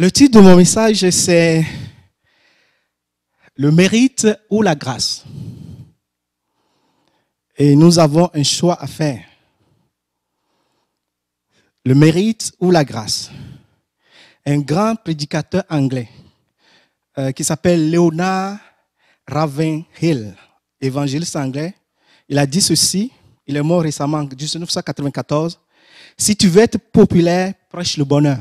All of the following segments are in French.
Le titre de mon message, c'est le mérite ou la grâce. Et nous avons un choix à faire. Le mérite ou la grâce. Un grand prédicateur anglais qui s'appelle Leonard Ravenhill, évangéliste anglais, il a dit ceci, il est mort récemment, en 1994. Si tu veux être populaire, prêche le bonheur.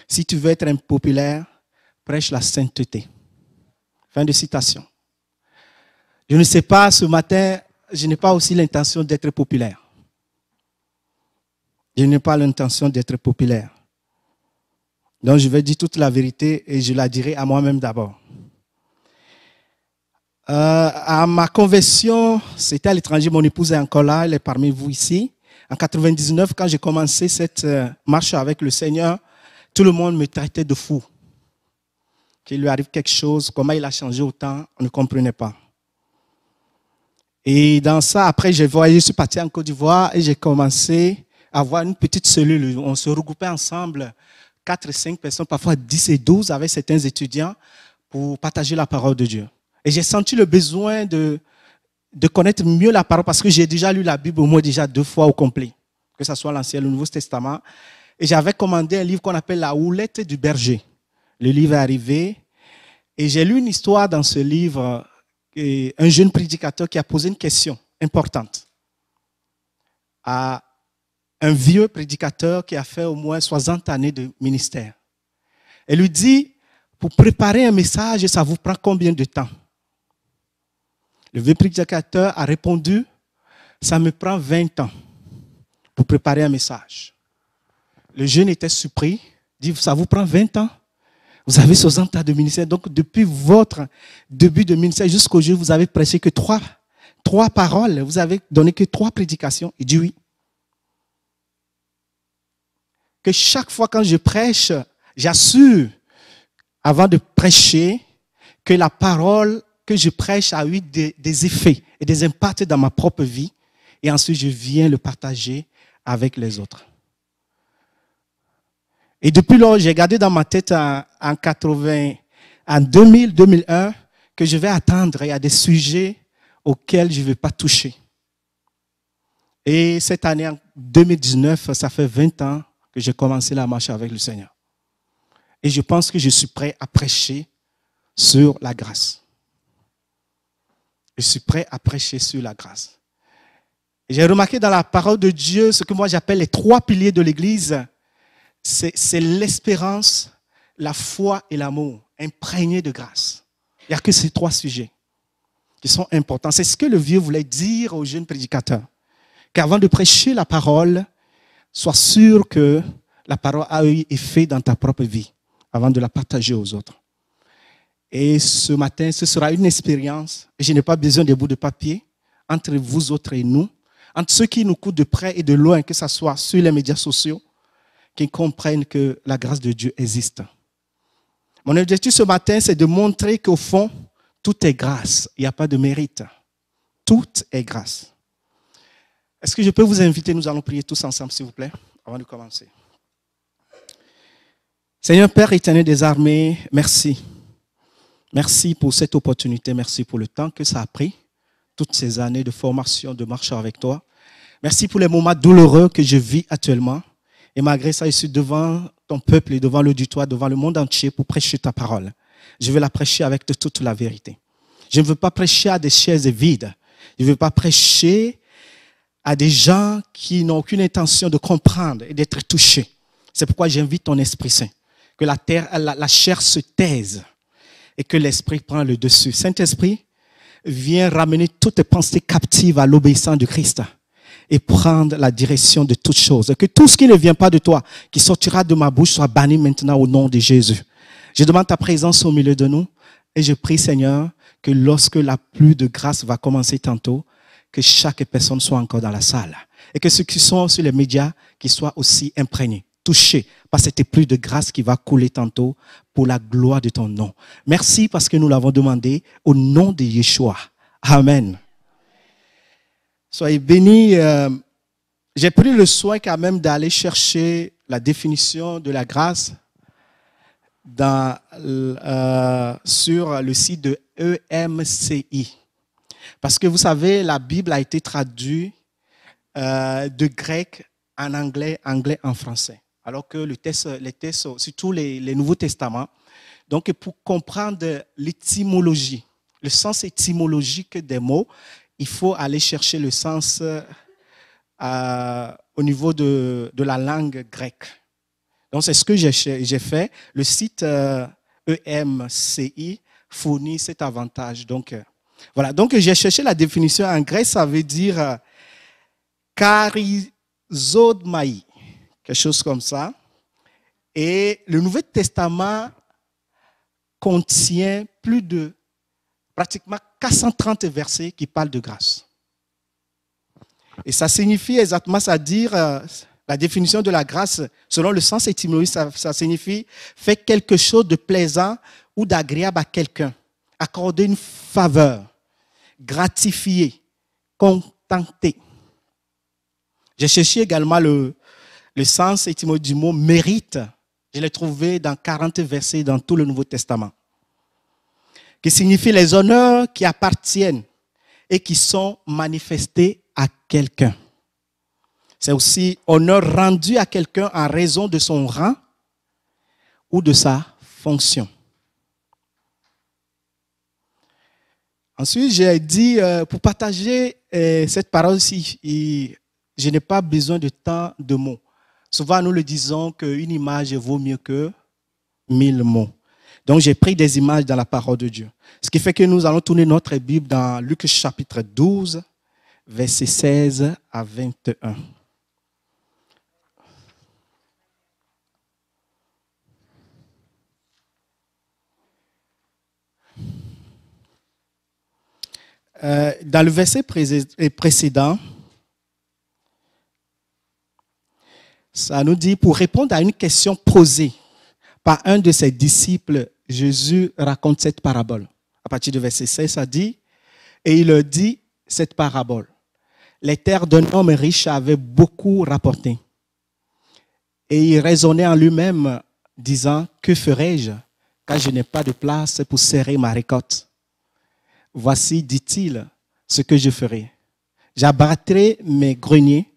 Si tu veux être impopulaire, prêche la sainteté. Fin de citation. Je ne sais pas, ce matin, je n'ai pas aussi l'intention d'être populaire. Je n'ai pas l'intention d'être populaire. Donc je vais dire toute la vérité et je la dirai à moi-même d'abord. À ma conversion, c'était à l'étranger, mon épouse est encore là, elle est parmi vous ici. En 99, quand j'ai commencé cette marche avec le Seigneur, tout le monde me traitait de fou. Qu'il lui arrive quelque chose, comment il a changé autant, on ne comprenait pas. Et dans ça, après, je suis parti en Côte d'Ivoire et j'ai commencé à avoir une petite cellule. On se regroupait ensemble, 4 et 5 personnes, parfois 10 et 12 avec certains étudiants pour partager la parole de Dieu. Et j'ai senti le besoin de connaître mieux la parole parce que j'ai déjà lu la Bible au moins déjà 2 fois au complet, que ce soit l'Ancien et le Nouveau Testament. Et j'avais commandé un livre qu'on appelle La Houlette du berger. Le livre est arrivé et j'ai lu une histoire dans ce livre, un jeune prédicateur qui a posé une question importante à un vieux prédicateur qui a fait au moins 60 années de ministère. Elle lui dit, pour préparer un message, ça vous prend combien de temps? Le vieux prédicateur a répondu, ça me prend 20 ans pour préparer un message. Le jeune était surpris, dit, ça vous prend 20 ans? Vous avez 60 ans de ministère, donc depuis votre début de ministère jusqu'aujourd'hui, vous avez prêché que 3 paroles, vous avez donné que 3 prédications. Il dit oui. Que chaque fois quand je prêche, j'assure, avant de prêcher, que la parole que je prêche a eu des effets et des impacts dans ma propre vie. Et ensuite, je viens le partager avec les autres. Et depuis lors, j'ai gardé dans ma tête en 2000, 2001, que je vais attendre. Il y a des sujets auxquels je ne vais pas toucher. Et cette année, en 2019, ça fait 20 ans que j'ai commencé la marche avec le Seigneur. Et je pense que je suis prêt à prêcher sur la grâce. Je suis prêt à prêcher sur la grâce. J'ai remarqué dans la parole de Dieu ce que moi j'appelle les 3 piliers de l'Église. C'est l'espérance, la foi et l'amour, imprégnés de grâce. Il n'y a que ces 3 sujets qui sont importants. C'est ce que le vieux voulait dire aux jeunes prédicateurs. Qu'avant de prêcher la parole, sois sûr que la parole a eu effet dans ta propre vie avant de la partager aux autres. Et ce matin, ce sera une expérience. Et je n'ai pas besoin des bouts de papier entre vous autres et nous, entre ceux qui nous coûtent de près et de loin, que ce soit sur les médias sociaux, qui comprennent que la grâce de Dieu existe. Mon objectif ce matin, c'est de montrer qu'au fond, tout est grâce. Il n'y a pas de mérite. Tout est grâce. Est-ce que je peux vous inviter, nous allons prier tous ensemble, s'il vous plaît, avant de commencer. Seigneur Père éternel des armées, merci. Merci pour cette opportunité, merci pour le temps que ça a pris, toutes ces années de formation, de marche avec toi. Merci pour les moments douloureux que je vis actuellement. Et malgré ça, je suis devant ton peuple et devant l'auditoire, devant le monde entier pour prêcher ta parole. Je veux la prêcher avec toute la vérité. Je ne veux pas prêcher à des chaises vides. Je ne veux pas prêcher à des gens qui n'ont aucune intention de comprendre et d'être touchés. C'est pourquoi j'invite ton Esprit Saint, que la chair se taise et que l'Esprit prend le dessus. Saint-Esprit, viens ramener toutes tes pensées captives à l'obéissance du Christ et prendre la direction de toutes choses. Que tout ce qui ne vient pas de toi, qui sortira de ma bouche, soit banni maintenant au nom de Jésus. Je demande ta présence au milieu de nous et je prie, Seigneur, que lorsque la pluie de grâce va commencer tantôt, que chaque personne soit encore dans la salle et que ceux qui sont sur les médias, qu'ils soient aussi imprégnés, touchés par cette pluie de grâce qui va couler tantôt pour la gloire de ton nom. Merci parce que nous l'avons demandé au nom de Yeshua. Amen. Soyez bénis. J'ai pris le soin quand même d'aller chercher la définition de la grâce sur le site de EMCI. Parce que vous savez, la Bible a été traduite de grec en anglais, anglais en français. Alors que les textes, surtout les Nouveaux Testaments, donc pour comprendre l'étymologie, le sens étymologique des mots, il faut aller chercher le sens au niveau de la langue grecque. Donc c'est ce que j'ai fait. Le site EMCI fournit cet avantage. Donc voilà. Donc j'ai cherché la définition en grec, ça veut dire charizomai, quelque chose comme ça. Et le Nouveau Testament contient plus de pratiquement 430 versets qui parlent de grâce. Et ça signifie exactement, c'est-à-dire la définition de la grâce, selon le sens étymologique, ça signifie faire quelque chose de plaisant ou d'agréable à quelqu'un, accorder une faveur, gratifier, contenter. J'ai cherché également le sens étymologique du mot mérite. Je l'ai trouvé dans 40 versets dans tout le Nouveau Testament. Qui signifie les honneurs qui appartiennent et qui sont manifestés à quelqu'un. C'est aussi honneur rendu à quelqu'un en raison de son rang ou de sa fonction. Ensuite, j'ai dit, pour partager cette parole-ci, je n'ai pas besoin de tant de mots. Souvent, nous le disons qu'une image vaut mieux que 1000 mots. Donc, j'ai pris des images dans la parole de Dieu. Ce qui fait que nous allons tourner notre Bible dans Luc chapitre 12, versets 16 à 21. Dans le verset précédent, ça nous dit, pour répondre à une question posée par un de ses disciples, Jésus raconte cette parabole. À partir du verset 16, ça dit, et il leur dit cette parabole. Les terres d'un homme riche avaient beaucoup rapporté. Et il raisonnait en lui-même, disant, que ferai-je, car je n'ai pas de place pour serrer ma récolte. Voici, dit-il, ce que je ferai. J'abattrai mes greniers,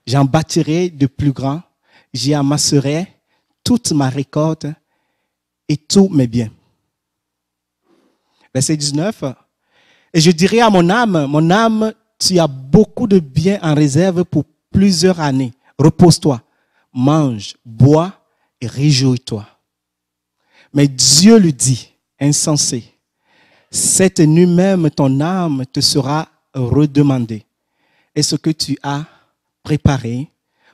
j'en bâtirai de plus grands, j'y amasserai toute ma récolte et tous mes biens. Verset 19. Et je dirai à mon âme, tu as beaucoup de biens en réserve pour plusieurs années. Repose-toi, mange, bois et réjouis-toi. Mais Dieu lui dit, insensé, cette nuit même ton âme te sera redemandée. Et ce que tu as préparé,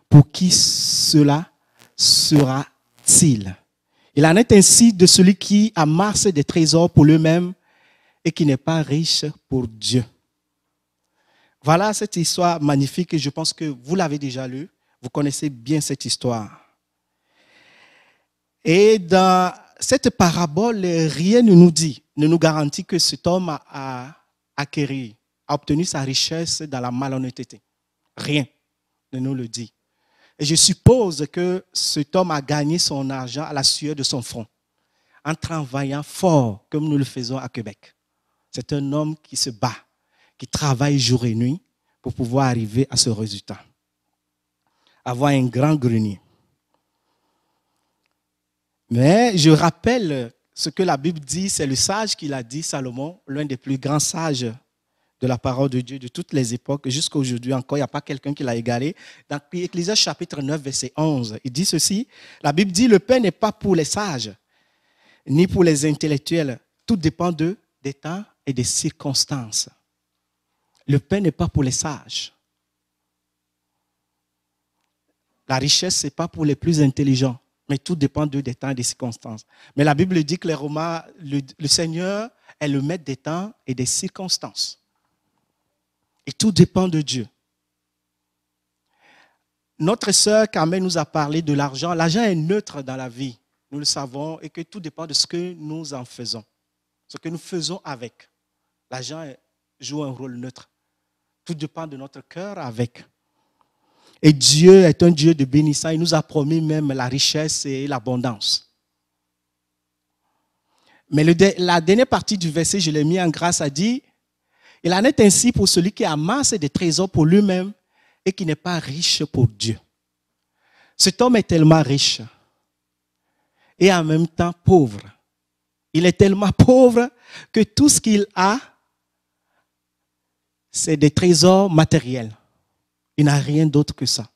pour qui cela sera-t-il? Il en est ainsi de celui qui amasse des trésors pour lui-même et qui n'est pas riche pour Dieu. Voilà cette histoire magnifique et je pense que vous l'avez déjà lue. Vous connaissez bien cette histoire. Et dans cette parabole, rien ne nous dit, ne nous garantit que cet homme a acquis, a obtenu sa richesse dans la malhonnêteté. Rien ne nous le dit. Et je suppose que cet homme a gagné son argent à la sueur de son front, en travaillant fort, comme nous le faisons à Québec. C'est un homme qui se bat, qui travaille jour et nuit pour pouvoir arriver à ce résultat. Avoir un grand grenier. Mais je rappelle ce que la Bible dit, c'est le sage qui l'a dit, Salomon, l'un des plus grands sages de la parole de Dieu de toutes les époques. Jusqu'à aujourd'hui encore, il n'y a pas quelqu'un qui l'a égalé. Dans Ecclésiaste chapitre 9, verset 11, il dit ceci, la Bible dit, le pain n'est pas pour les sages, ni pour les intellectuels. Tout dépend des temps et des circonstances. Le pain n'est pas pour les sages. La richesse, ce n'est pas pour les plus intelligents. Mais tout dépend des temps et des circonstances. Mais la Bible dit que les Romains, le Seigneur est le maître des temps et des circonstances. Et tout dépend de Dieu. Notre sœur Carmen nous a parlé de l'argent. L'argent est neutre dans la vie, nous le savons, et que tout dépend de ce que nous en faisons. Ce que nous faisons avec. L'argent joue un rôle neutre. Tout dépend de notre cœur avec. Et Dieu est un Dieu de bénissance. Il nous a promis même la richesse et l'abondance. Mais la dernière partie du verset, je l'ai mis en grâce, a dit, il en est ainsi pour celui qui amasse des trésors pour lui-même et qui n'est pas riche pour Dieu. Cet homme est tellement riche et en même temps pauvre. Il est tellement pauvre que tout ce qu'il a, c'est des trésors matériels. Il n'a rien d'autre que ça.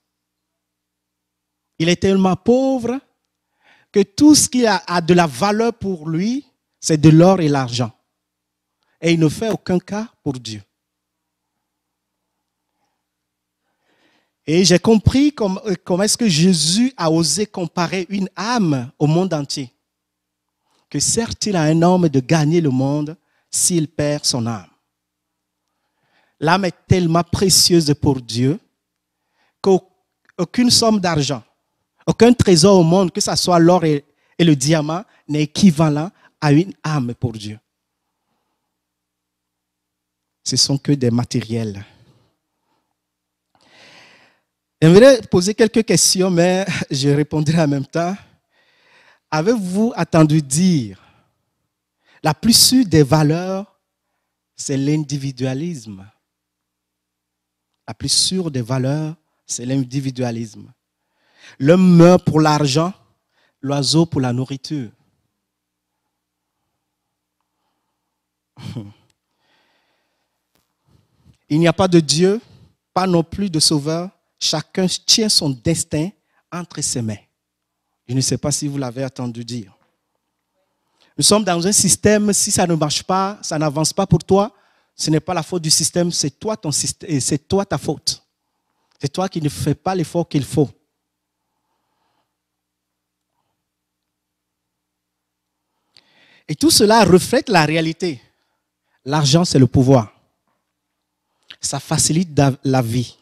Il est tellement pauvre que tout ce qui a de la valeur pour lui, c'est de l'or et l'argent. Et il ne fait aucun cas pour Dieu. Et j'ai compris comment est-ce que Jésus a osé comparer une âme au monde entier. Que certes, il a un homme de gagner le monde s'il perd son âme. L'âme est tellement précieuse pour Dieu qu'aucune somme d'argent, aucun trésor au monde, que ce soit l'or et le diamant, n'est équivalent à une âme pour Dieu. Ce ne sont que des matériels. J'aimerais poser quelques questions, mais je répondrai en même temps. Avez-vous entendu dire la plus sûre des valeurs, c'est l'individualisme. La plus sûre des valeurs, c'est l'individualisme. L'homme meurt pour l'argent, l'oiseau pour la nourriture. Il n'y a pas de Dieu, pas non plus de sauveur. Chacun tient son destin entre ses mains. Je ne sais pas si vous l'avez entendu dire. Nous sommes dans un système, si ça ne marche pas, ça n'avance pas pour toi, ce n'est pas la faute du système, c'est toi ton système, et c'est toi ta faute. C'est toi qui ne fais pas l'effort qu'il faut. Et tout cela reflète la réalité. L'argent, c'est le pouvoir. Ça facilite la vie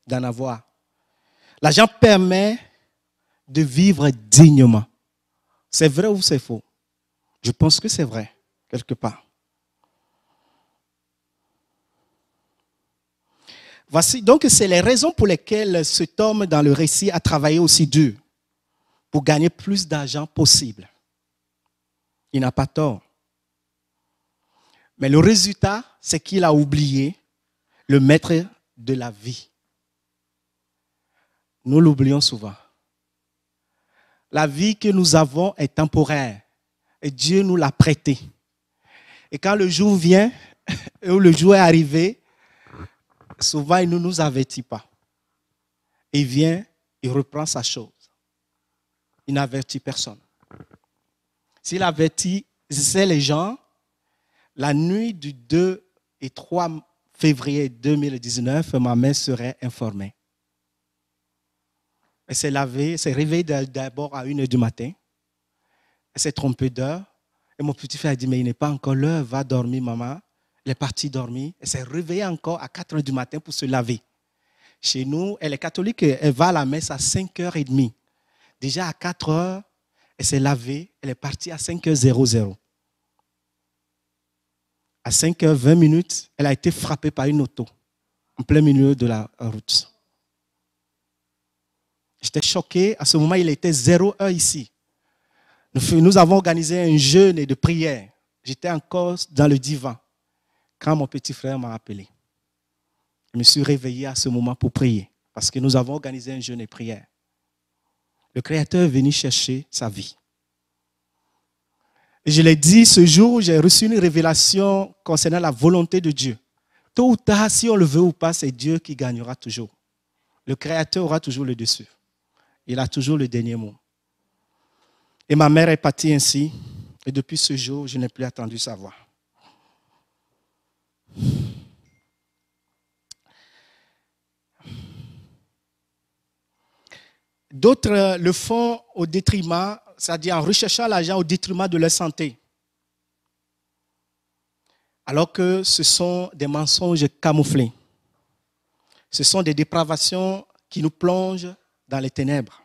d'en avoir. L'argent permet de vivre dignement. C'est vrai ou c'est faux? Je pense que c'est vrai, quelque part. Voici donc, c'est les raisons pour lesquelles cet homme dans le récit a travaillé aussi dur pour gagner plus d'argent possible. Il n'a pas tort. Mais le résultat, c'est qu'il a oublié le maître de la vie. Nous l'oublions souvent. La vie que nous avons est temporaire et Dieu nous l'a prêtée. Et quand le jour vient, ou le jour est arrivé, souvent il ne nous avertit pas. Il vient, il reprend sa chose. Il n'avertit personne. S'il avertissait les gens, la nuit du 2 et 3 février 2019, ma mère serait informée. Elle s'est lavée, s'est réveillée d'abord à 1h du matin. Elle s'est trompée d'heure. Et mon petit frère a dit, mais il n'est pas encore l'heure, va dormir maman. Elle est partie dormir. Elle s'est réveillée encore à 4h du matin pour se laver. Chez nous, elle est catholique, elle va à la messe à 5h30. Déjà à 4h, elle s'est lavée, elle est partie à 5h00. À 5h20, elle a été frappée par une auto en plein milieu de la route. J'étais choqué. À ce moment, il était 0h ici. Nous avons organisé un jeûne et de prière. J'étais encore dans le divan quand mon petit frère m'a appelé. Je me suis réveillé à ce moment pour prier parce que nous avons organisé un jeûne et prière. Le Créateur est venu chercher sa vie. Et je l'ai dit, ce jour, j'ai reçu une révélation concernant la volonté de Dieu. Tôt ou tard, si on le veut ou pas, c'est Dieu qui gagnera toujours. Le Créateur aura toujours le dessus. Il a toujours le dernier mot. Et ma mère est partie ainsi. Et depuis ce jour, je n'ai plus attendu savoir. D'autres le font au détriment, c'est-à-dire en recherchant l'argent au détriment de leur santé. Alors que ce sont des mensonges camouflés. Ce sont des dépravations qui nous plongent dans les ténèbres.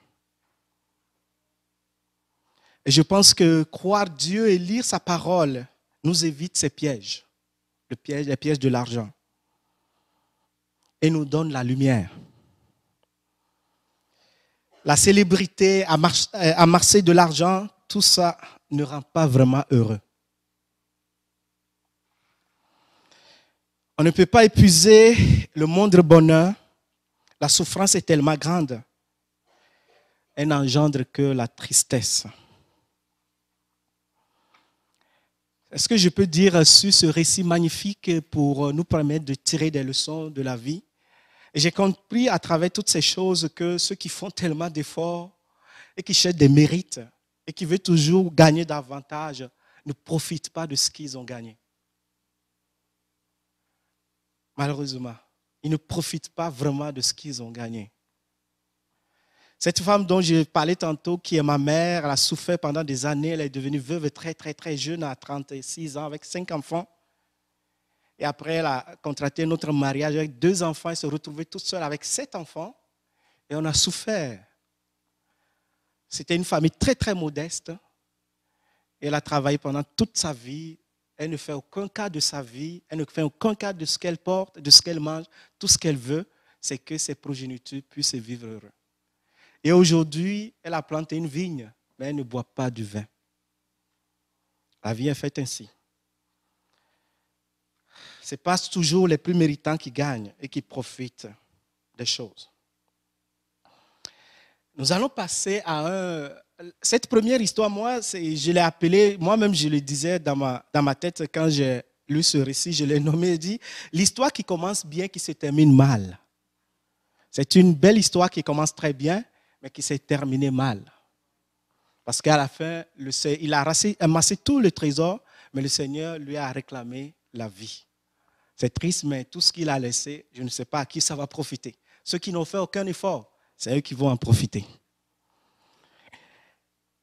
Et je pense que croire Dieu et lire sa parole nous évite ces pièges. Les pièges de l'argent. Et nous donne la lumière. La célébrité, amasser de l'argent, tout ça ne rend pas vraiment heureux. On ne peut pas épuiser le moindre bonheur. La souffrance est tellement grande. Elle n'engendre que la tristesse. Est-ce que je peux dire sur ce récit magnifique pour nous permettre de tirer des leçons de la vie? Et j'ai compris à travers toutes ces choses que ceux qui font tellement d'efforts et qui cherchent des mérites et qui veulent toujours gagner davantage ne profitent pas de ce qu'ils ont gagné. Malheureusement, ils ne profitent pas vraiment de ce qu'ils ont gagné. Cette femme dont je parlais tantôt, qui est ma mère, elle a souffert pendant des années, elle est devenue veuve très, très, très jeune, à 36 ans, avec 5 enfants. Et après, elle a contracté un autre mariage avec 2 enfants, elle s'est retrouvée toute seule avec 7 enfants. Et on a souffert. C'était une famille très, très modeste. Elle a travaillé pendant toute sa vie. Elle ne fait aucun cas de sa vie. Elle ne fait aucun cas de ce qu'elle porte, de ce qu'elle mange. Tout ce qu'elle veut, c'est que ses progénitures puissent vivre heureux. Et aujourd'hui, elle a planté une vigne, mais elle ne boit pas du vin. La vie est faite ainsi. Ce n'est pas toujours les plus méritants qui gagnent et qui profitent des choses. Nous allons passer à cette première histoire, moi, je l'ai appelée, moi-même je le disais dans ma tête quand j'ai lu ce récit, je l'ai nommé et dit, l'histoire qui commence bien, qui se termine mal. C'est une belle histoire qui commence très bien, mais qui s'est terminée mal. Parce qu'à la fin, il a amassé tout le trésor, mais le Seigneur lui a réclamé la vie. C'est triste, mais tout ce qu'il a laissé, je ne sais pas à qui ça va profiter. Ceux qui n'ont fait aucun effort, c'est eux qui vont en profiter.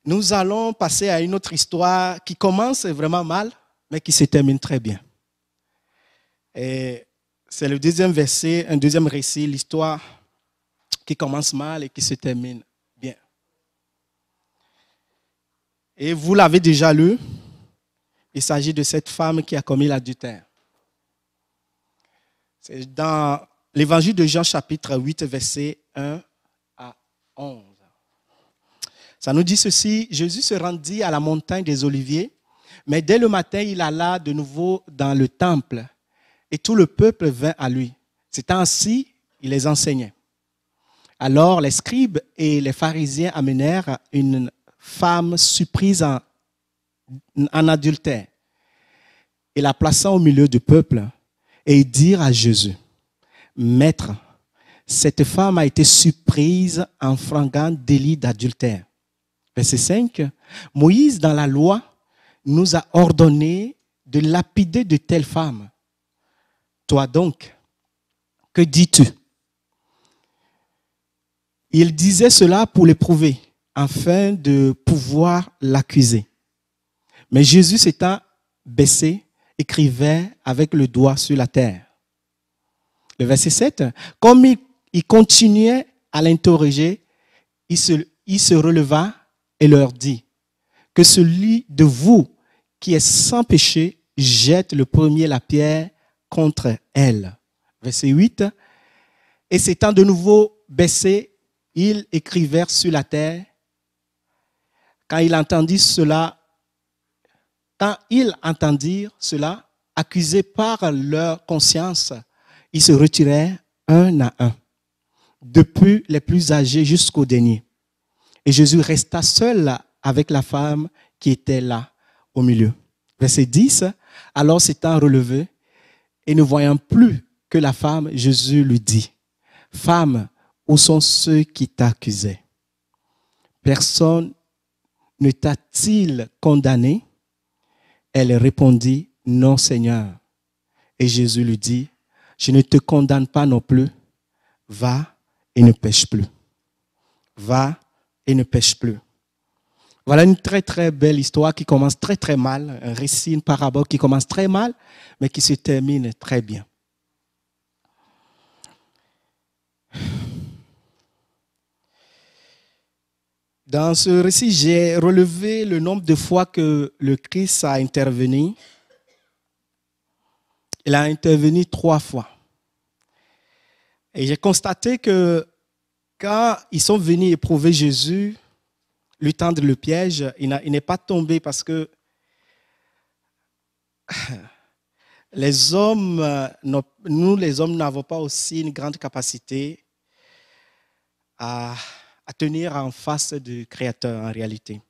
Nous allons passer à une autre histoire qui commence vraiment mal, mais qui se termine très bien. Et c'est le deuxième verset, un deuxième récit, l'histoire qui commence mal et qui se termine bien. Et vous l'avez déjà lu, il s'agit de cette femme qui a commis l'adultère. C'est dans l'évangile de Jean chapitre 8, versets 1 à 11. Ça nous dit ceci, Jésus se rendit à la montagne des Oliviers, mais dès le matin, il alla de nouveau dans le temple et tout le peuple vint à lui. C'est ainsi, il les enseignait. Alors les scribes et les pharisiens amenèrent une femme surprise en adultère et la plaçant au milieu du peuple et ils dirent à Jésus, « Maître, cette femme a été surprise en flagrant délit d'adultère. » Verset 5, « Moïse dans la loi nous a ordonné de lapider de telles femmes. Toi donc, que dis-tu » Il disait cela pour l'éprouver, afin de pouvoir l'accuser. Mais Jésus s'étant baissé, écrivait avec le doigt sur la terre. Le verset 7, comme il continuait à l'interroger, il se releva et leur dit, que celui de vous qui est sans péché jette le premier la pierre contre elle. Verset 8, et s'étant de nouveau baissé, ils écrivirent sur la terre. Quand ils entendirent cela, accusés par leur conscience, ils se retirèrent un à un, depuis les plus âgés jusqu'au dernier. Et Jésus resta seul avec la femme qui était là, au milieu. Verset 10, alors s'étant relevé et ne voyant plus que la femme, Jésus lui dit, « Femme, où sont ceux qui t'accusaient? Personne ne t'a-t-il condamné? » Elle répondit, « Non, Seigneur. » Et Jésus lui dit, « Je ne te condamne pas non plus. Va et ne pêche plus. » Va et ne pêche plus. Voilà une très très belle histoire qui commence très très mal, un récit, une parabole qui commence très mal, mais qui se termine très bien. Dans ce récit, j'ai relevé le nombre de fois que le Christ a intervenu. Il a intervenu 3 fois. Et j'ai constaté que quand ils sont venus éprouver Jésus, lui tendre le piège. Il n'est pas tombé parce que les hommes, nous les hommes n'avons pas aussi une grande capacité à tenir en face du Créateur en réalité.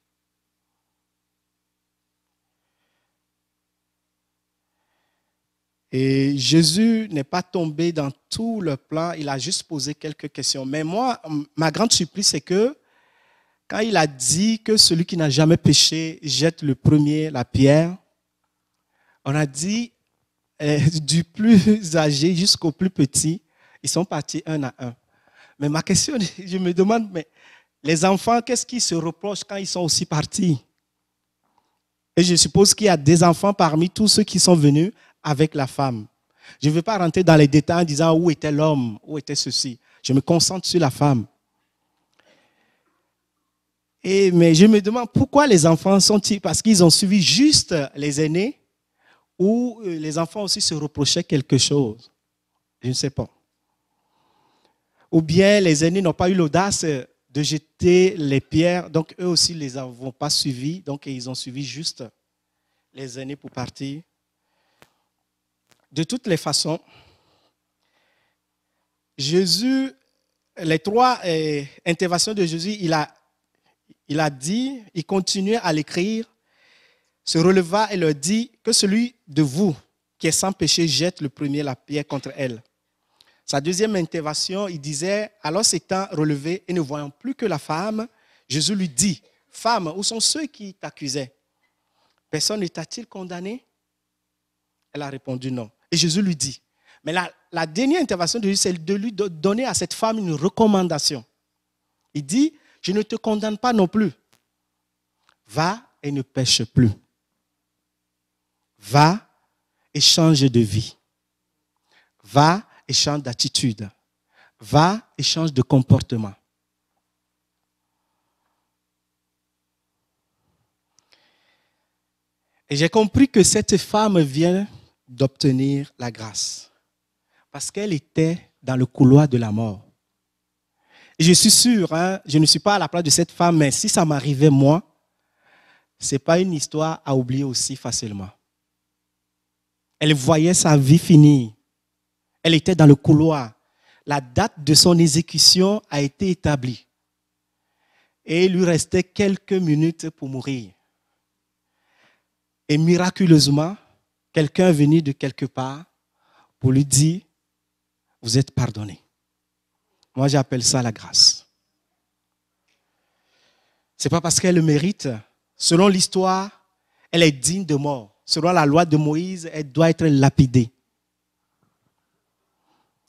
Et Jésus n'est pas tombé dans tout le plan, il a juste posé quelques questions. Mais moi, ma grande surprise, c'est que quand il a dit que celui qui n'a jamais péché jette le premier la pierre, on a dit du plus âgé jusqu'au plus petit, ils sont partis un à un. Mais ma question, je me demande, mais les enfants, qu'est-ce qu'ils se reprochent quand ils sont aussi partis? Et je suppose qu'il y a des enfants parmi tous ceux qui sont venus avec la femme. Je ne veux pas rentrer dans les détails en disant où était l'homme, où était ceci. Je me concentre sur la femme. Mais je me demande pourquoi les enfants sont-ils, parce qu'ils ont suivi juste les aînés, ou les enfants aussi se reprochaient quelque chose. Je ne sais pas. Ou bien les aînés n'ont pas eu l'audace de jeter les pierres, donc eux aussi ne les ont pas suivis, donc ils ont suivi juste les aînés pour partir. De toutes les façons, Jésus, les trois interventions de Jésus, il a dit, il continuait à l'écrire, se releva et leur dit que celui de vous qui est sans péché jette le premier la pierre contre elle. Sa deuxième intervention, il disait, alors s'étant relevé et ne voyant plus que la femme, Jésus lui dit, femme, où sont ceux qui t'accusaient? Personne ne t'a-t-il condamné? Elle a répondu non. Et Jésus lui dit, mais la dernière intervention de Jésus, c'est de lui donner à cette femme une recommandation. Il dit, je ne te condamne pas non plus. Va et ne pêche plus. Va et change de vie. Va et change d'attitude. Va et change de comportement. Et j'ai compris que cette femme vient d'obtenir la grâce. Parce qu'elle était dans le couloir de la mort. Et je suis sûr, je ne suis pas à la place de cette femme, mais si ça m'arrivait moi, ce n'est pas une histoire à oublier aussi facilement. Elle voyait sa vie finir. Elle était dans le couloir. La date de son exécution a été établie. Et il lui restait quelques minutes pour mourir. Et miraculeusement, quelqu'un est venu de quelque part pour lui dire, vous êtes pardonné. Moi, j'appelle ça la grâce. Ce n'est pas parce qu'elle le mérite. Selon l'histoire, elle est digne de mort. Selon la loi de Moïse, elle doit être lapidée.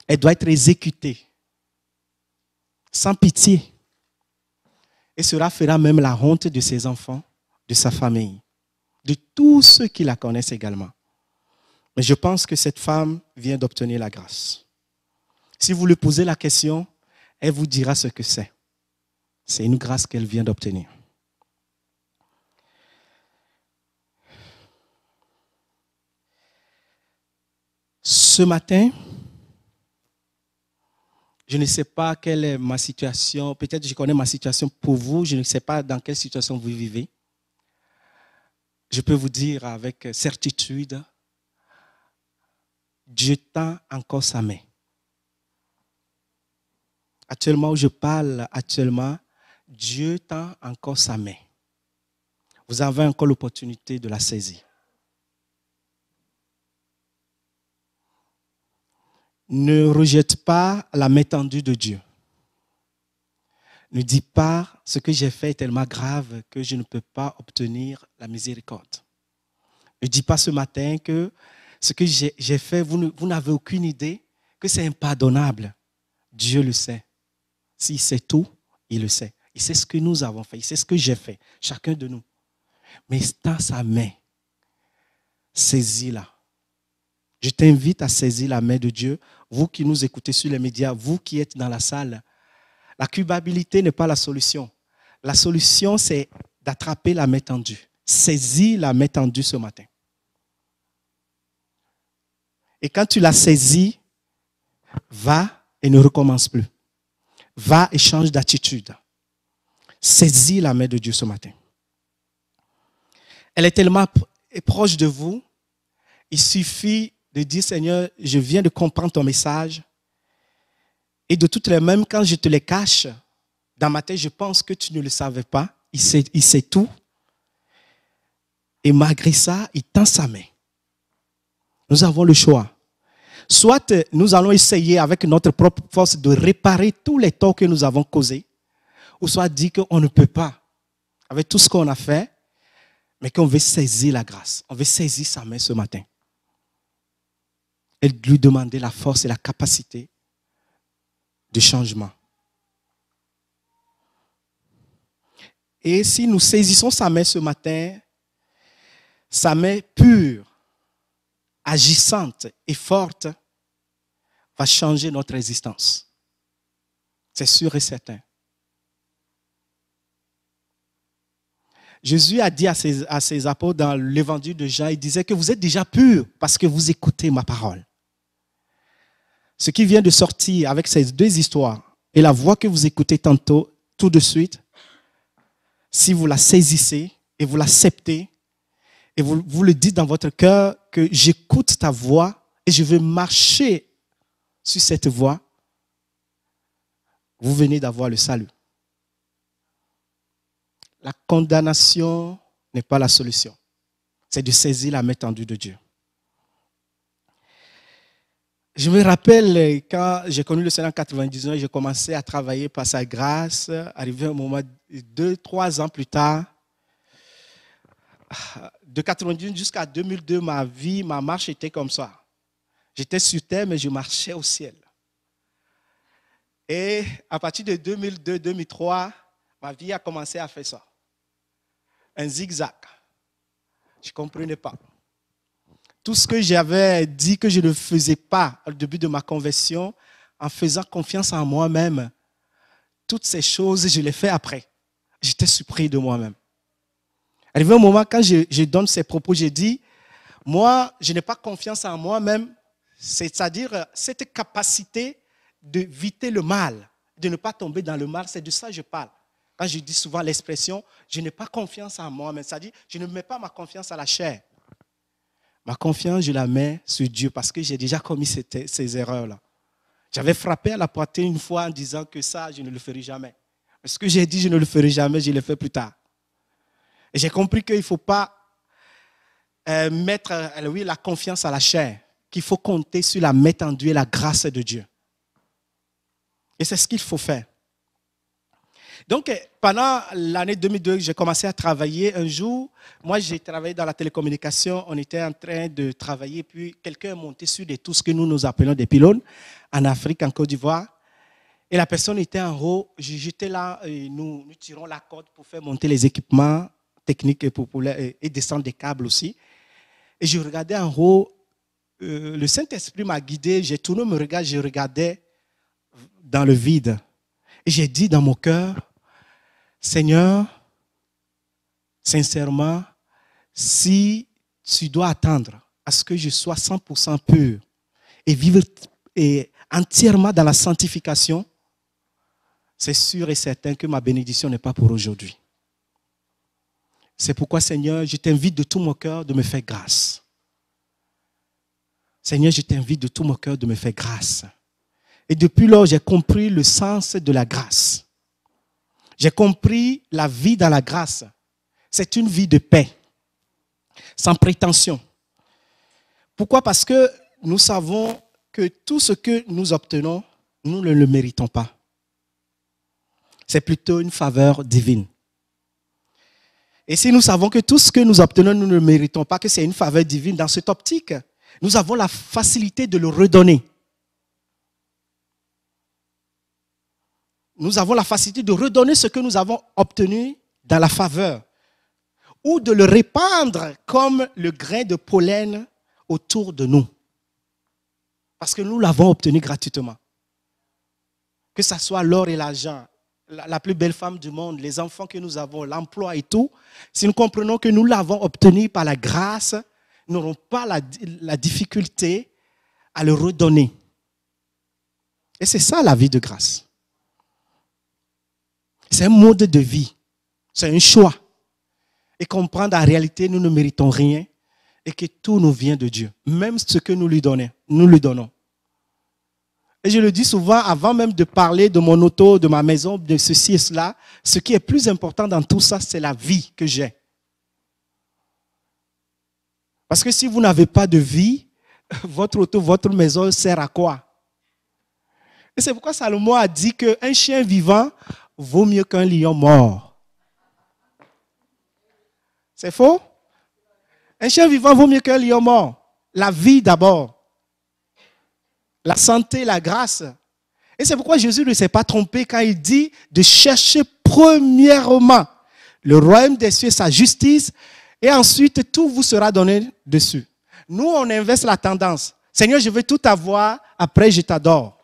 Elle doit être exécutée. Sans pitié. Et cela fera même la honte de ses enfants, de sa famille, de tous ceux qui la connaissent également. Mais je pense que cette femme vient d'obtenir la grâce. Si vous lui posez la question, elle vous dira ce que c'est. C'est une grâce qu'elle vient d'obtenir. Ce matin, je ne sais pas quelle est ma situation. Peut-être que je connais ma situation pour vous. Je ne sais pas dans quelle situation vous vivez. Je peux vous dire avec certitude, Dieu tend encore sa main. Actuellement où je parle, Dieu tend encore sa main. Vous avez encore l'opportunité de la saisir. Ne rejette pas la main tendue de Dieu. Ne dis pas ce que j'ai fait est tellement grave que je ne peux pas obtenir la miséricorde. Ne dis pas ce matin que ce que j'ai fait, vous n'avez aucune idée, que c'est impardonnable. Dieu le sait. S'il sait tout, il le sait. Il sait ce que nous avons fait, il sait ce que j'ai fait, chacun de nous. Mais dans sa main, saisis-la. Je t'invite à saisir la main de Dieu. Vous qui nous écoutez sur les médias, vous qui êtes dans la salle, la culpabilité n'est pas la solution. La solution, c'est d'attraper la main tendue. Saisis la main tendue ce matin. Et quand tu l'as saisie, va et ne recommence plus. Va et change d'attitude. Saisis la main de Dieu ce matin. Elle est tellement proche de vous. Il suffit de dire, Seigneur, je viens de comprendre ton message. Et de toutes les mêmes, quand je te les cache, dans ma tête, je pense que tu ne le savais pas. Il sait tout. Et malgré ça, il tend sa main. Nous avons le choix. Soit nous allons essayer avec notre propre force de réparer tous les torts que nous avons causés, ou soit dire qu'on ne peut pas, avec tout ce qu'on a fait, mais qu'on veut saisir la grâce. On veut saisir sa main ce matin. Et lui demander la force et la capacité de changement. Et si nous saisissons sa main ce matin, sa main pure, agissante et forte, va changer notre existence. C'est sûr et certain. Jésus a dit à ses apôtres dans l'évangile de Jean, il disait que vous êtes déjà purs parce que vous écoutez ma parole. Ce qui vient de sortir avec ces deux histoires et la voix que vous écoutez tantôt, tout de suite, si vous la saisissez et vous l'acceptez et vous le dites dans votre cœur que j'écoute ta voix et je veux marcher sur cette voie, vous venez d'avoir le salut. La condamnation n'est pas la solution. C'est de saisir la main tendue de Dieu. Je me rappelle quand j'ai connu le Seigneur en 99, j'ai commencé à travailler par sa grâce. Arrivé un moment, 2-3 ans plus tard, de 99 jusqu'à 2002, ma marche était comme ça. J'étais sur terre, mais je marchais au ciel. Et à partir de 2002-2003, ma vie a commencé à faire ça. Un zigzag. Je ne comprenais pas. Tout ce que j'avais dit que je ne faisais pas au début de ma conversion, en faisant confiance en moi-même, toutes ces choses, je les fais après. J'étais surpris de moi-même. Arrivé un moment, quand je donne ces propos, j'ai dit, moi, je n'ai pas confiance en moi-même, c'est-à-dire cette capacité d'éviter le mal, de ne pas tomber dans le mal, c'est de ça que je parle. Quand je dis souvent l'expression, je n'ai pas confiance en moi-même, c'est-à-dire, je ne mets pas ma confiance à la chair. Ma confiance, je la mets sur Dieu parce que j'ai déjà commis ces erreurs-là. J'avais frappé à la poitrine une fois en disant que ça, je ne le ferai jamais. Mais ce que j'ai dit, je ne le ferai jamais, je le fais plus tard. Et j'ai compris qu'il ne faut pas mettre la confiance à la chair, qu'il faut compter sur la main tendue et la grâce de Dieu. Et c'est ce qu'il faut faire. Donc, pendant l'année 2002, j'ai commencé à travailler. Un jour, moi, j'ai travaillé dans la télécommunication. On était en train de travailler. Puis, quelqu'un est monté sur tout ce que nous appelons des pylônes en Afrique, en Côte d'Ivoire. Et la personne était en haut. J'étais là. Et nous tirons la corde pour faire monter les équipements techniques et descendre des câbles aussi. Et je regardais en haut. Le Saint-Esprit m'a guidé. J'ai tourné mon regard. Je regardais dans le vide. Et j'ai dit dans mon cœur, Seigneur, sincèrement, si tu dois attendre à ce que je sois 100% pur et vivre entièrement dans la sanctification, c'est sûr et certain que ma bénédiction n'est pas pour aujourd'hui. C'est pourquoi, Seigneur, je t'invite de tout mon cœur de me faire grâce. Seigneur, je t'invite de tout mon cœur de me faire grâce. Et depuis lors, j'ai compris le sens de la grâce. J'ai compris la vie dans la grâce. C'est une vie de paix, sans prétention. Pourquoi? Parce que nous savons que tout ce que nous obtenons, nous ne le méritons pas. C'est plutôt une faveur divine. Et si nous savons que tout ce que nous obtenons, nous ne le méritons pas, que c'est une faveur divine, dans cette optique, nous avons la facilité de le redonner. Nous avons la facilité de redonner ce que nous avons obtenu dans la faveur ou de le répandre comme le grain de pollen autour de nous. Parce que nous l'avons obtenu gratuitement. Que ce soit l'or et l'argent, la plus belle femme du monde, les enfants que nous avons, l'emploi et tout, si nous comprenons que nous l'avons obtenu par la grâce, nous n'aurons pas la difficulté à le redonner. Et c'est ça la vie de grâce. C'est un mode de vie. C'est un choix. Et comprendre en réalité, nous ne méritons rien et que tout nous vient de Dieu. Même ce que nous lui donnons. Et je le dis souvent, avant même de parler de mon auto, de ma maison, de ceci et cela, ce qui est plus important dans tout ça, c'est la vie que j'ai. Parce que si vous n'avez pas de vie, votre auto, votre maison sert à quoi? Et c'est pourquoi Salomon a dit qu'un chien vivant vaut mieux qu'un lion mort. C'est faux? Un chien vivant vaut mieux qu'un lion mort. La vie d'abord. La santé, la grâce. Et c'est pourquoi Jésus ne s'est pas trompé quand il dit de chercher premièrement le royaume des cieux et sa justice, et ensuite tout vous sera donné dessus. Nous, on inverse la tendance. Seigneur, je veux tout avoir, après je t'adore.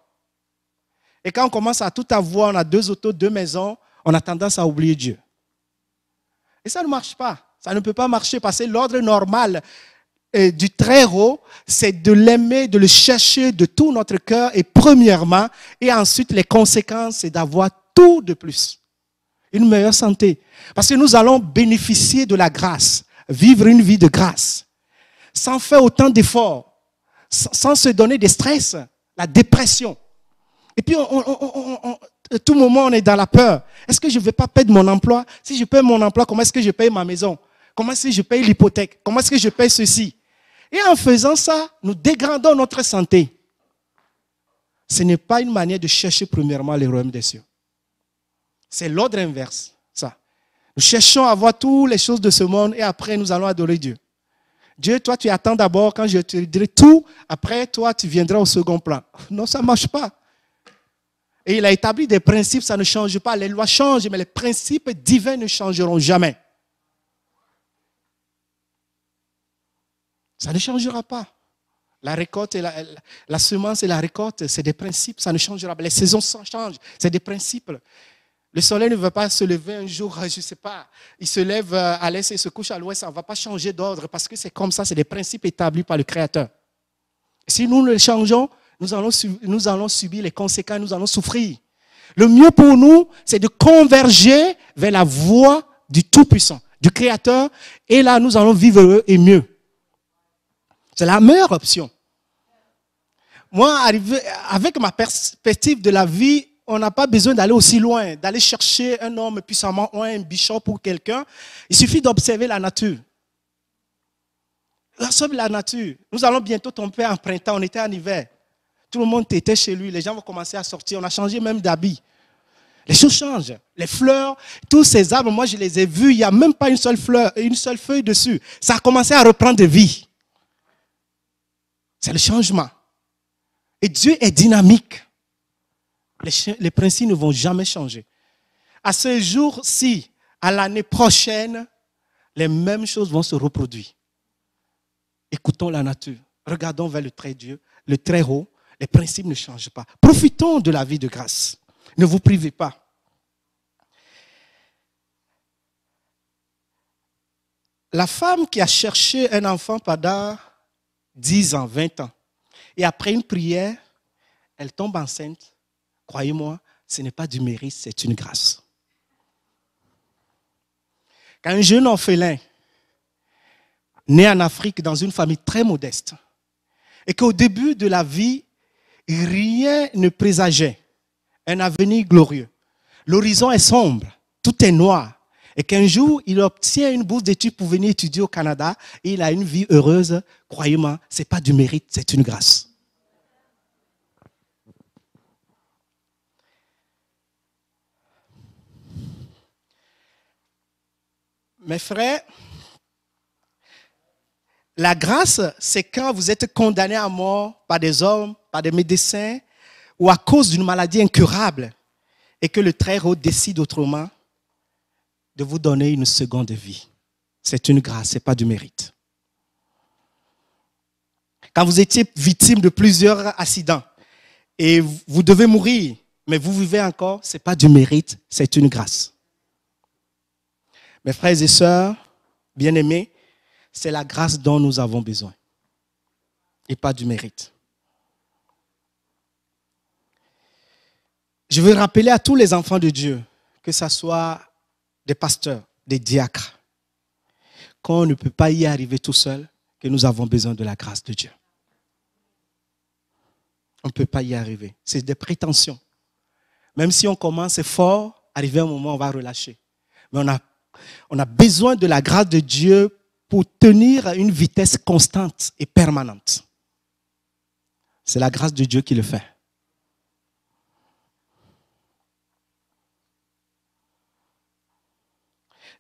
Et quand on commence à tout avoir, on a 2 autos, 2 maisons, on a tendance à oublier Dieu. Et ça ne marche pas. Ça ne peut pas marcher parce que l'ordre normal du Très-Haut, c'est de l'aimer, de le chercher de tout notre cœur et premièrement, et ensuite les conséquences, c'est d'avoir tout de plus. Une meilleure santé. Parce que nous allons bénéficier de la grâce, vivre une vie de grâce, sans faire autant d'efforts, sans se donner des stress, la dépression. Et puis, à tout moment, on est dans la peur. Est-ce que je ne vais pas perdre mon emploi? Si je perds mon emploi, comment est-ce que je paye ma maison? Comment est-ce que je paye l'hypothèque? Comment est-ce que je paye ceci? Et en faisant ça, nous dégradons notre santé. Ce n'est pas une manière de chercher premièrement le royaume des cieux. C'est l'ordre inverse, ça. Nous cherchons à voir toutes les choses de ce monde et après nous allons adorer Dieu. Dieu, toi, tu attends d'abord quand je te dirai tout, après toi, tu viendras au second plan. Non, ça ne marche pas. Et il a établi des principes, ça ne change pas. Les lois changent, mais les principes divins ne changeront jamais. Ça ne changera pas. La récolte et la semence et la récolte, c'est des principes, ça ne changera pas. Les saisons changent, c'est des principes. Le soleil ne va pas se lever un jour, je ne sais pas, il se lève à l'est et se couche à l'ouest, ça ne va pas changer d'ordre parce que c'est comme ça, c'est des principes établis par le Créateur. Si nous les changeons, nous allons subir les conséquences, nous allons souffrir. Le mieux pour nous, c'est de converger vers la voie du Tout-Puissant, du Créateur, et là, nous allons vivre heureux et mieux. C'est la meilleure option. Moi, avec ma perspective de la vie, on n'a pas besoin d'aller aussi loin, d'aller chercher un homme puissamment ou un bishop pour quelqu'un. Il suffit d'observer la nature. Observe la nature. Nous allons bientôt tomber en printemps, on était en hiver. Tout le monde était chez lui, les gens vont commencer à sortir, on a changé même d'habit. Les choses changent. Les fleurs, tous ces arbres, moi je les ai vus, il n'y a même pas une seule fleur, une seule feuille dessus. Ça a commencé à reprendre de vie. C'est le changement. Et Dieu est dynamique. Les principes ne vont jamais changer. À ce jour-ci, à l'année prochaine, les mêmes choses vont se reproduire. Écoutons la nature. Regardons vers le Très-Dieu, le Très-Haut. Les principes ne changent pas. Profitons de la vie de grâce. Ne vous privez pas. La femme qui a cherché un enfant pendant 10 ans, 20 ans, et après une prière, elle tombe enceinte. Croyez-moi, ce n'est pas du mérite, c'est une grâce. Quand un jeune orphelin, né en Afrique dans une famille très modeste, et qu'au début de la vie, rien ne présageait un avenir glorieux. L'horizon est sombre, tout est noir. Et qu'un jour, il obtient une bourse d'études pour venir étudier au Canada et il a une vie heureuse. Croyez-moi, ce n'est pas du mérite, c'est une grâce. Mes frères, la grâce, c'est quand vous êtes condamné à mort par des hommes, par des médecins ou à cause d'une maladie incurable et que le Très-Haut décide autrement de vous donner une seconde vie. C'est une grâce, ce n'est pas du mérite. Quand vous étiez victime de plusieurs accidents et vous devez mourir, mais vous vivez encore, ce n'est pas du mérite, c'est une grâce. Mes frères et sœurs, bien-aimés, c'est la grâce dont nous avons besoin et pas du mérite. Je veux rappeler à tous les enfants de Dieu que ce soit des pasteurs, des diacres, qu'on ne peut pas y arriver tout seul, que nous avons besoin de la grâce de Dieu. On ne peut pas y arriver. C'est des prétentions. Même si on commence fort, arrivé un moment, on va relâcher. Mais on a besoin de la grâce de Dieu pour tenir à une vitesse constante et permanente. C'est la grâce de Dieu qui le fait.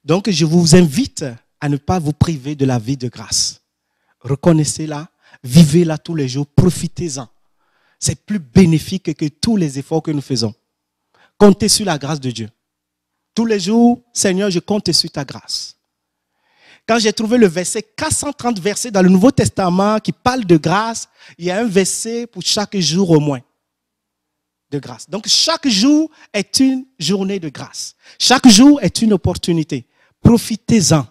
Donc, je vous invite à ne pas vous priver de la vie de grâce. Reconnaissez-la, vivez-la tous les jours, profitez-en. C'est plus bénéfique que tous les efforts que nous faisons. Comptez sur la grâce de Dieu. Tous les jours, Seigneur, je compte sur ta grâce. Quand j'ai trouvé le verset, 430 versets dans le Nouveau Testament qui parlent de grâce, il y a un verset pour chaque jour au moins de grâce. Donc chaque jour est une journée de grâce. Chaque jour est une opportunité. Profitez-en.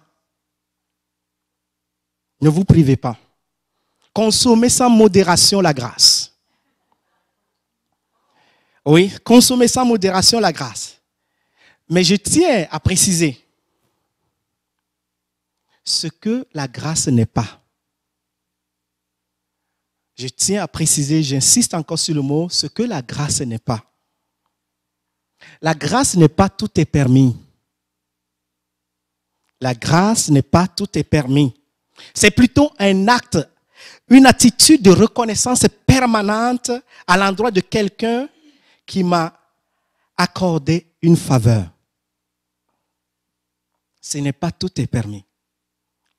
Ne vous privez pas. Consommez sans modération la grâce. Oui, consommez sans modération la grâce. Mais je tiens à préciser ce que la grâce n'est pas. Je tiens à préciser, j'insiste encore sur le mot, ce que la grâce n'est pas. La grâce n'est pas tout est permis. La grâce n'est pas tout est permis. C'est plutôt un acte, une attitude de reconnaissance permanente à l'endroit de quelqu'un qui m'a accordé une faveur. Ce n'est pas tout est permis.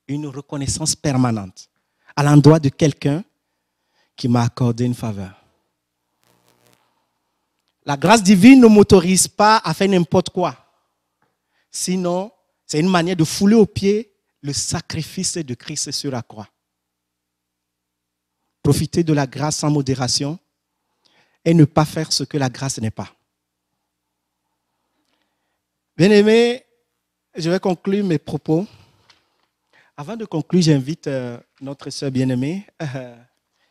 Une reconnaissance permanente à l'endroit de quelqu'un qui m'a accordé une faveur. La grâce divine ne m'autorise pas à faire n'importe quoi. Sinon, c'est une manière de fouler aux pieds le sacrifice de Christ sur la croix. Profiter de la grâce sans modération et ne pas faire ce que la grâce n'est pas. Bien-aimés, je vais conclure mes propos. Avant de conclure, j'invite notre sœur bien-aimée,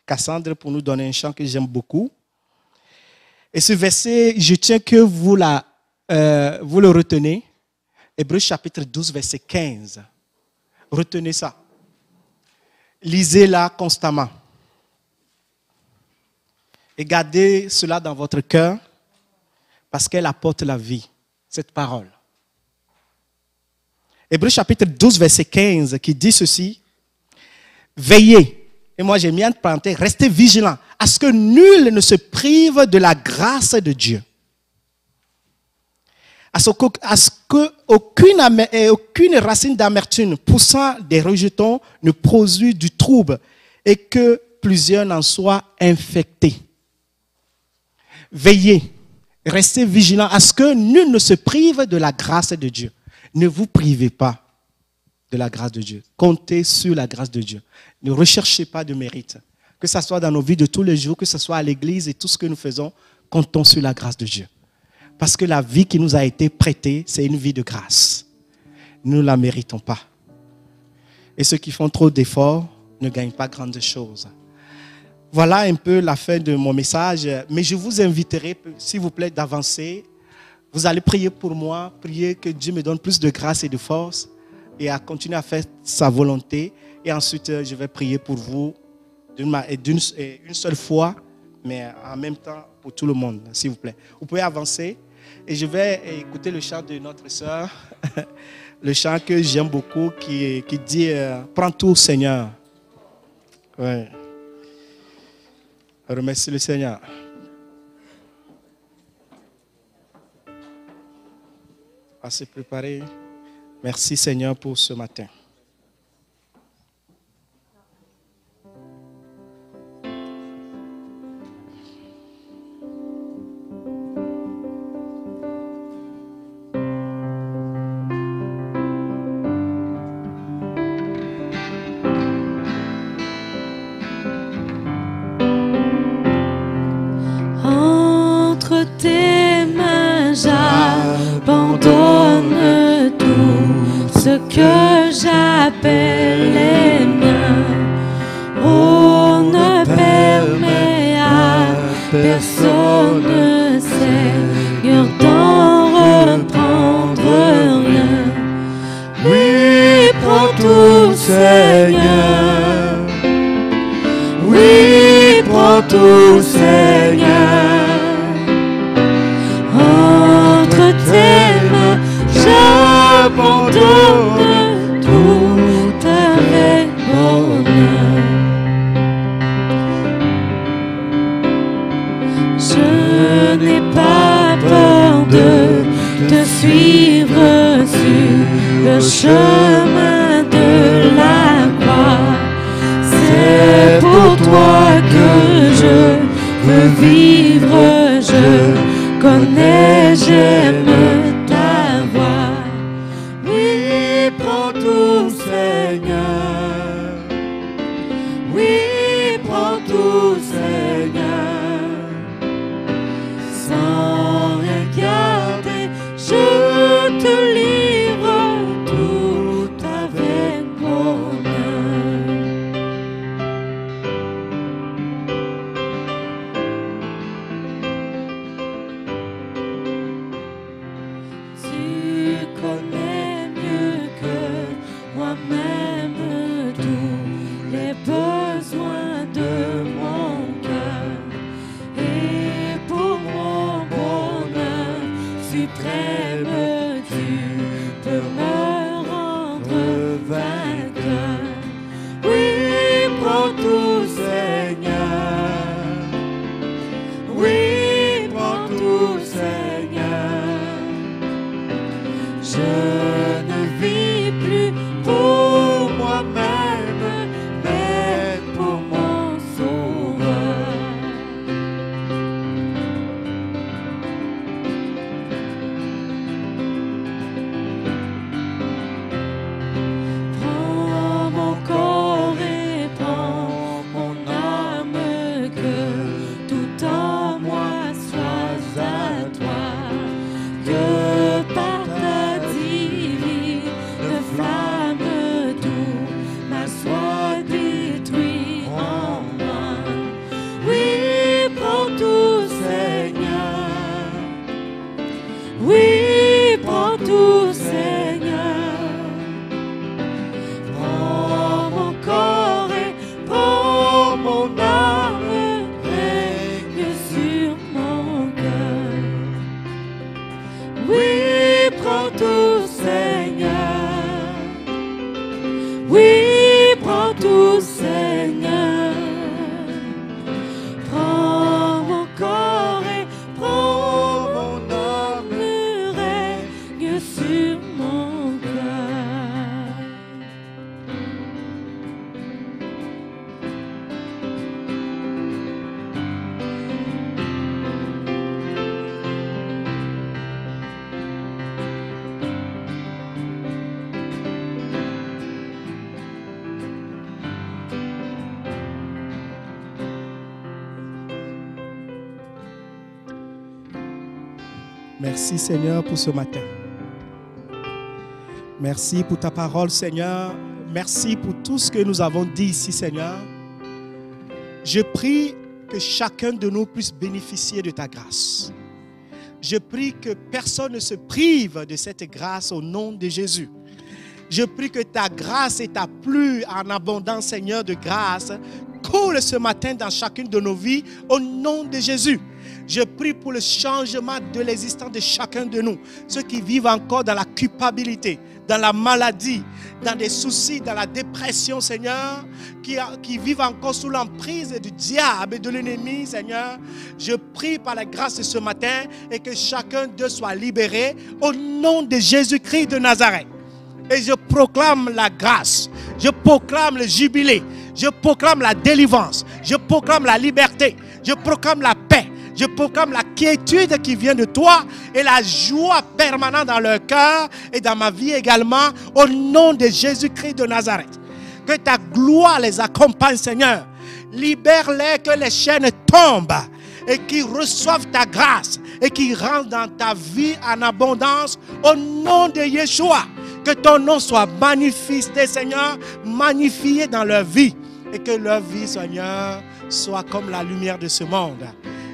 Cassandre, pour nous donner un chant que j'aime beaucoup. Et ce verset, je tiens que vous le retenez. Hébreux chapitre 12, verset 15. Retenez ça. Lisez-la constamment. Et gardez cela dans votre cœur parce qu'elle apporte la vie, cette parole. Hébreux chapitre 12, verset 15, qui dit ceci. Veillez. Et moi j'ai mis entre parenthèses, restez vigilants à ce que nul ne se prive de la grâce de Dieu. À ce qu'aucune racine d'amertume poussant des rejetons ne produise du trouble et que plusieurs n'en soient infectés. Veillez, restez vigilants à ce que nul ne se prive de la grâce de Dieu. Ne vous privez pas de la grâce de Dieu. Comptez sur la grâce de Dieu. Ne recherchez pas de mérite. Que ce soit dans nos vies de tous les jours, que ce soit à l'église et tout ce que nous faisons, comptons sur la grâce de Dieu. Parce que la vie qui nous a été prêtée, c'est une vie de grâce. Nous ne la méritons pas. Et ceux qui font trop d'efforts ne gagnent pas grandes choses. Voilà un peu la fin de mon message. Mais je vous inviterai, s'il vous plaît, d'avancer. Vous allez prier pour moi, prier que Dieu me donne plus de grâce et de force et à continuer à faire sa volonté. Et ensuite, je vais prier pour vous une seule fois, mais en même temps pour tout le monde, s'il vous plaît. Vous pouvez avancer et je vais écouter le chant de notre sœur, le chant que j'aime beaucoup qui dit « Prends tout, Seigneur ». Ouais. Remercie le Seigneur. À se préparer. Merci Seigneur pour ce matin. Entre tes mains, j'abandonne tout ce que j'appelle les miens. On ne permet à personne, Seigneur, d'en reprendre. tout, Seigneur. Oui, prends tout, Seigneur. Entre tes mains, j'abandonne tout avec bonheur. Je n'ai pas peur de te suivre sur le chemin de la croix. C'est pour toi que je veux vivre, je connais, j'aime ta voix. Oui, prends tout, Seigneur. Oui, prends tout, Seigneur. Sans rien garder, je te livre tout avec bonheur. Tu connais mieux que moi-même tous les besoins de mon cœur. Et pour mon bonheur suprême, tu peux me rendre vainqueur. Oui, prends tout, Seigneur. Oui, prends tout, Seigneur. Je ne vis plus pour moi-même, mais pour mon sauveur. Prends mon corps et prends mon âme, que tout en moi soit à toi, que par ta divine flamme tout ma soit détruit en moi. Oui, prends tout, Seigneur. Oui, prends tout, Seigneur. Prends mon corps et prends mon âme, règne sur mon cœur. Oui, prends tout, Seigneur. Oui, prends tout, Seigneur. Prends mon corps et prends mon âme, règne sur mon cœur. Merci Seigneur pour ce matin. Merci pour ta parole Seigneur. Merci pour tout ce que nous avons dit ici Seigneur. Je prie que chacun de nous puisse bénéficier de ta grâce. Je prie que personne ne se prive de cette grâce au nom de Jésus. Je prie que ta grâce et ta pluie en abondance Seigneur de grâce coule ce matin dans chacune de nos vies au nom de Jésus. Je prie pour le changement de l'existence de chacun de nous. Ceux qui vivent encore dans la culpabilité, dans la maladie, dans des soucis, dans la dépression, Seigneur, qui vivent encore sous l'emprise du diable et de l'ennemi, Seigneur. Je prie par la grâce de ce matin et que chacun d'eux soit libéré au nom de Jésus-Christ de Nazareth. Et je proclame la grâce, je proclame le jubilé, je proclame la délivrance, je proclame la liberté, je proclame la paix. Je proclame la quiétude qui vient de toi et la joie permanente dans leur cœur et dans ma vie également au nom de Jésus-Christ de Nazareth. Que ta gloire les accompagne, Seigneur. Libère-les, que les chaînes tombent et qu'ils reçoivent ta grâce et qu'ils rentrent dans ta vie en abondance au nom de Yeshua. Que ton nom soit manifesté, Seigneur, magnifié dans leur vie et que leur vie, Seigneur, soit comme la lumière de ce monde.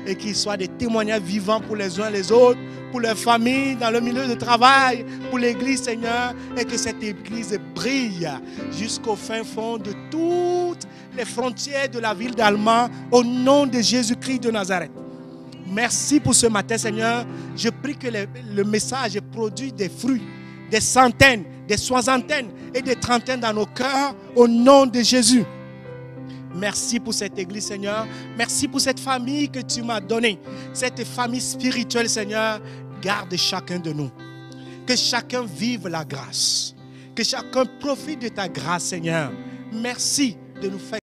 Et qu'ils soient des témoignages vivants pour les uns et les autres, pour leur famille, dans le milieu de travail, pour l'église, Seigneur, et que cette église brille jusqu'au fin fond de toutes les frontières de la ville d'Alma, au nom de Jésus-Christ de Nazareth. Merci pour ce matin, Seigneur. Je prie que le message produise des fruits, des centaines, des soixantaines et des trentaines dans nos cœurs, au nom de Jésus. Merci pour cette église, Seigneur. Merci pour cette famille que tu m'as donnée. Cette famille spirituelle, Seigneur. Garde chacun de nous. Que chacun vive la grâce. Que chacun profite de ta grâce, Seigneur. Merci de nous faire